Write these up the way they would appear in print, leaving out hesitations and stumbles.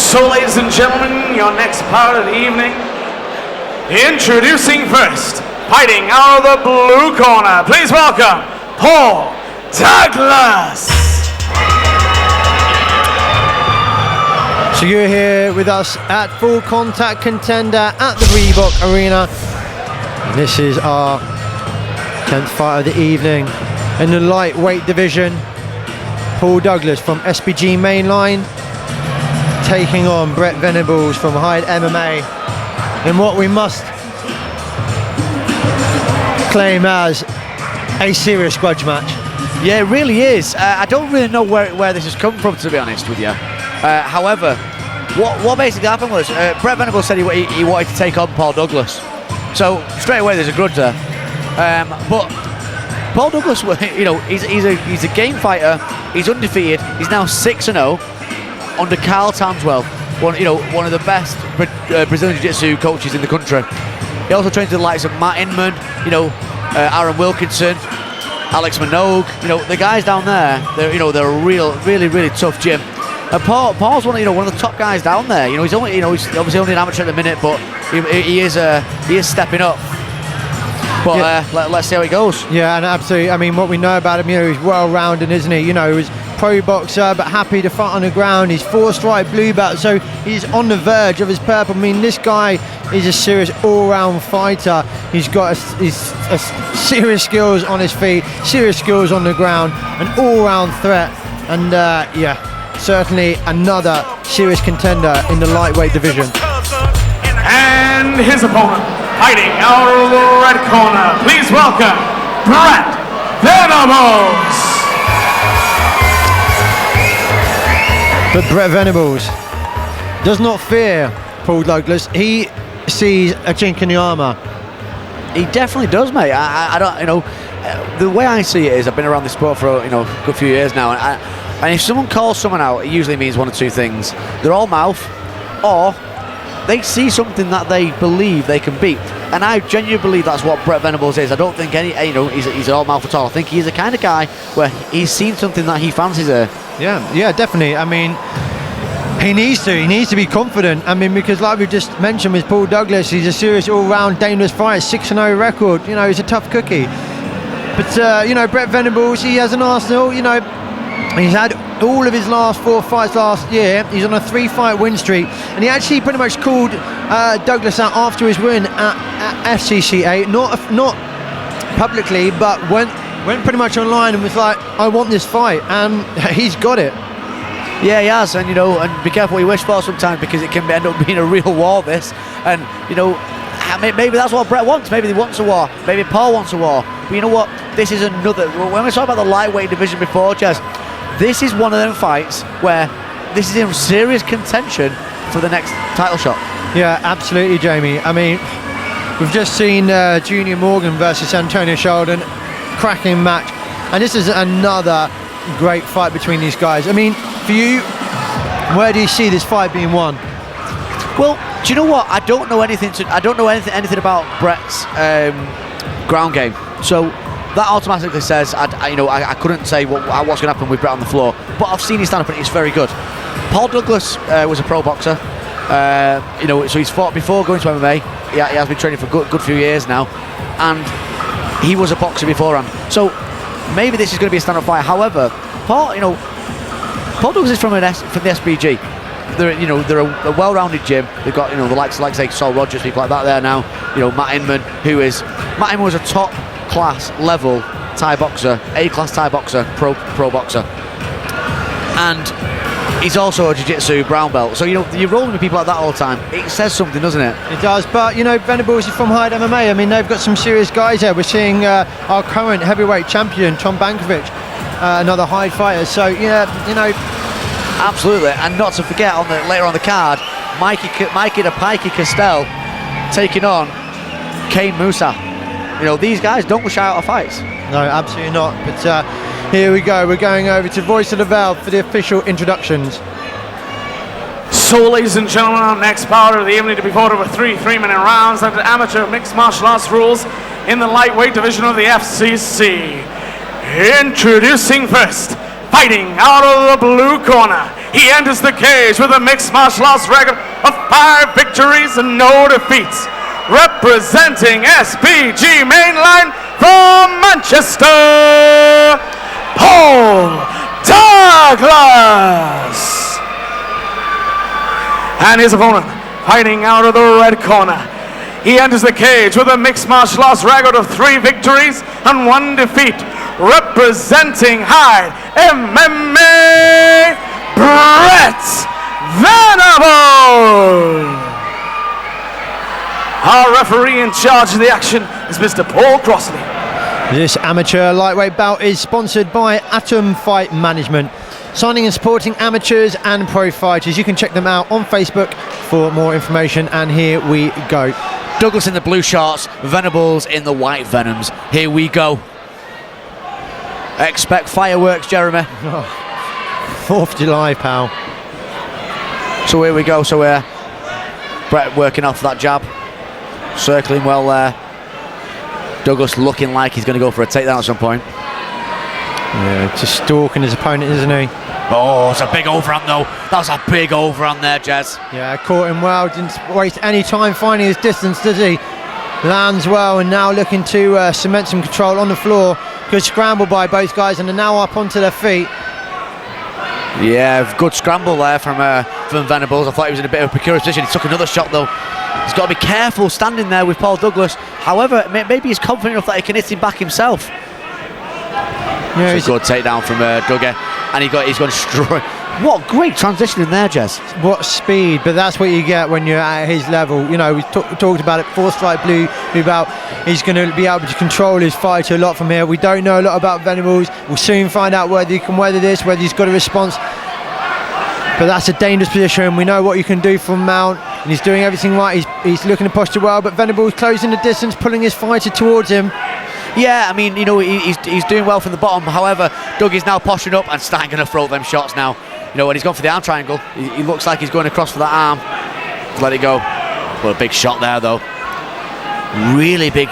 So, ladies and gentlemen, your next part of the evening. Introducing first, fighting out of the blue corner. Please welcome Paul Douglas. So you're here with us at Full Contact Contender at the Reebok Arena. This is our 10th fight of the evening in the lightweight division. Paul Douglas from SPG Mainline taking on Brett Venables from Hyde MMA in what we must claim as a serious grudge match. Yeah, it really is. I don't really know where this has come from, to be honest with you. However, what basically happened was Brett Venables said he wanted to take on Paul Douglas. So straight away there's a grudge there. But Paul Douglas, you know, he's a game fighter. He's undefeated. He's now 6-0 under Carl Tamswell, one of the best Brazilian Jiu-Jitsu coaches in the country. He also trains with the likes of Matt Inman, Aaron Wilkinson, Alex Minogue. The guys down there, they're a really tough gym. And Paul's one of the top guys down there. He's only, he's obviously only an amateur at the minute, but he is stepping up. But yeah. Let's see how he goes. Yeah, and absolutely. I mean, what we know about him, he's well-rounded, isn't he? He's pro boxer, but happy to fight on the ground. He's 4-stripe blue belt, so he's on the verge of his purple. I mean, this guy is a serious all-round fighter. He's got serious skills on his feet, serious skills on the ground, an all-round threat, and certainly another serious contender in the lightweight division. And his opponent, fighting out of the red corner, please welcome Brett Venables. But Brett Venables does not fear Paul Douglas. He sees a chink in the armour. He definitely does, mate. I don't, the way I see it is, I've been around this sport for a good few years now, and if someone calls someone out, it usually means one of two things. They're all mouth, or they see something that they believe they can beat. And I genuinely believe that's what Brett Venables is. I don't think he's an all mouth at all. I think he's the kind of guy where he's seen something that he fancies there. Yeah, definitely. I mean, he needs to be confident. I mean, because like we just mentioned with Paul Douglas, he's a serious all-round dangerous fighter, 6-0 record. He's a tough cookie. But Brett Venables, he has an arsenal. He's had all of his last 4 fights last year. He's on a 3-fight win streak, and he actually pretty much called Douglas out after his win at FCC, not publicly, but went pretty much online and was like, I want this fight, and he's got it. Yeah, he has, and and be careful what you wish for sometimes, because it can end up being a real war, this. And maybe that's what Brett wants. Maybe he wants a war. Maybe Paul wants a war. But you know what? This is another. When we talked about the lightweight division before, Jez, this is one of them fights where this is in serious contention for the next title shot. Yeah, absolutely, Jamie. I mean, we've just seen Junior Morgan versus Antonio Sheldon. Cracking match, and this is another great fight between these guys. I mean, for you, where do you see this fight being won? Well, do you know what? I don't know anything anything about Brett's ground game. So that automatically says I couldn't say what's going to happen with Brett on the floor. But I've seen his stand up and it's very good. Paul Douglas was a pro boxer. So he's fought before going to MMA. He has been training for a good few years now, and he was a boxer beforehand, so maybe this is going to be a stand-up fight. However, Paul Douglas is from the SPG. They're a well-rounded gym. They've got the likes say Saul Rogers, people like that there now. Matt Inman, Matt Inman was a top-class level Thai boxer, A-class Thai boxer, pro boxer, and he's also a jiu-jitsu brown belt. So you're rolling with people like that all the time. It says something, doesn't it? It does. But Venables is from Hyde MMA. I mean, they've got some serious guys there. We're seeing our current heavyweight champion Tom Bankovic, another Hyde fighter. So absolutely. And not to forget, later on the card, Mikey the Pikey Castell taking on Kane Musa. These guys don't shy out of fights. No, absolutely not. But here we go. We're going over to Voice of the Veld for the official introductions. So, ladies and gentlemen, our next bout of the evening to be fought over 3 3-minute rounds under amateur mixed martial arts rules in the lightweight division of the FCC. Introducing first, fighting out of the blue corner. He enters the cage with a mixed martial arts record of 5 victories and no defeats. Representing SPG Mainline from Manchester, Paul Douglas. And his opponent, fighting out of the red corner. He enters the cage with a mixed martial arts record of 3 victories and 1 defeat. Representing Hyde, MMA, Brett Venable. Our referee in charge of the action is Mr. Paul Crossley. This amateur lightweight bout is sponsored by Atom Fight Management, signing and supporting amateurs and pro fighters. You can check them out on Facebook for more information, and here we go. Douglas in the blue shorts, Venables in the white Venoms. Here we go. Expect fireworks, Jeremy. 4th of July, pal. So here we go. So Brett working off that jab, circling well there. Douglas looking like he's going to go for a takedown at some point. Yeah, just stalking his opponent, isn't he? Oh, it's a big overhand though. That was a big overhand there, Jez. Yeah, caught him well, didn't waste any time finding his distance, does he? Lands well, and now looking to cement some control on the floor. Good scramble by both guys, and they're now up onto their feet. Yeah, good scramble there from Venables. I thought he was in a bit of a precarious position. He took another shot though. He's got to be careful standing there with Paul Douglas. However, maybe he's confident enough that he can hit him back himself. Yeah, it's a good takedown from Dougie, and he's going straight. What great transition in there, Jez. What speed, but that's what you get when you're at his level. You know, we talked about it, 4 stripe blue belt. He's going to be able to control his fighter a lot from here. We don't know a lot about Venables. We'll soon find out whether he can weather this, whether he's got a response. But that's a dangerous position. We know what you can do from Mount, and he's doing everything right. He's looking to posture well, but Venables closing the distance, pulling his fighter towards him. Yeah, I mean, you know, he's doing well from the bottom. However, Dougie's now posturing up and starting going to throw them shots now. You know, when he's gone for the arm triangle, he looks like he's going across for that arm. Let it go. But a big shot there, though. Really big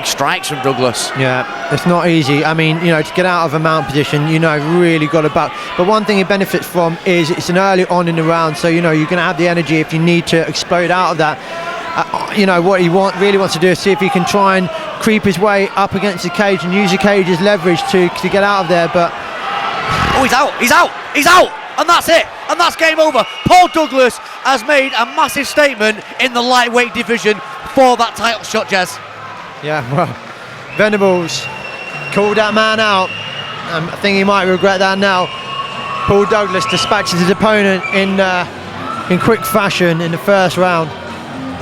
strikes from Douglas. Yeah, it's not easy. I mean, you know, to get out of a mount position, you know, really got to back. But one thing he benefits from is it's an early on in the round, so, you know, you're going to have the energy if you need to explode out of that. You know, what he really wants to do is see if he can try and creep his way up against the cage and use the cage as leverage to get out of there, but... Oh, he's out! And that's it! And that's game over. Paul Douglas has made a massive statement in the lightweight division for that title shot, Jez. Yeah, well, Venables called that man out. I think he might regret that now. Paul Douglas dispatches his opponent in quick fashion in the first round.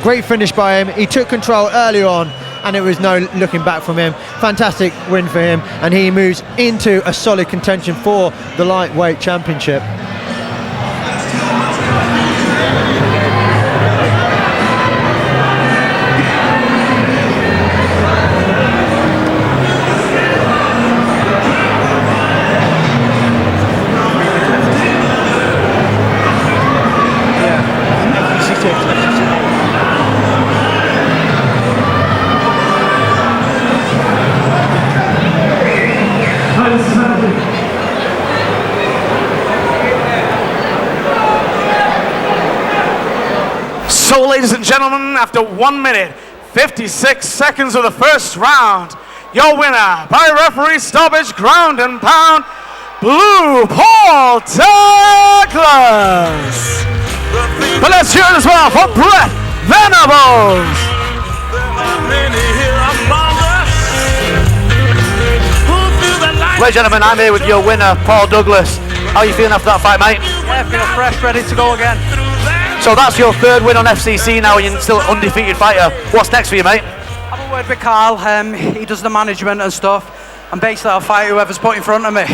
Great finish by him. He took control early on, and it was no looking back from him. Fantastic win for him, and he moves into a solid contention for the lightweight championship. So, ladies and gentlemen, after 1 minute, 56 seconds of the first round, your winner by referee stoppage, ground and pound, blue, Paul Douglas. But let's hear it as well for Brett Venables. Ladies and gentlemen, I'm here with your winner, Paul Douglas. How are you feeling after that fight, mate? Yeah, I feel fresh, ready to go again. So that's your 3rd win on FCC now, and you're still an undefeated fighter. What's next for you, mate? Have a word with Carl. He does the management and stuff, and basically I'll fight whoever's put in front of me.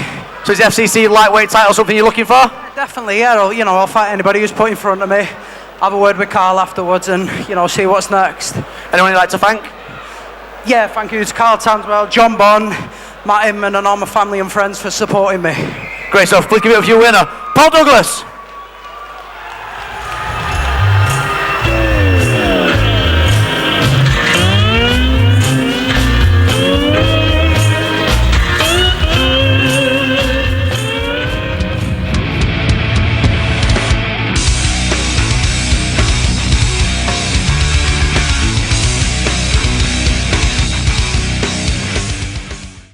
So is the FCC lightweight title something you're looking for? Definitely, yeah. I'll fight anybody who's put in front of me. Have a word with Carl afterwards, and see what's next. Anyone you'd like to thank? Yeah, thank you to Carl Tanswell, John Bond, Matt Inman, and all my family and friends for supporting me. Great stuff. Please give it up for your winner, Paul Douglas.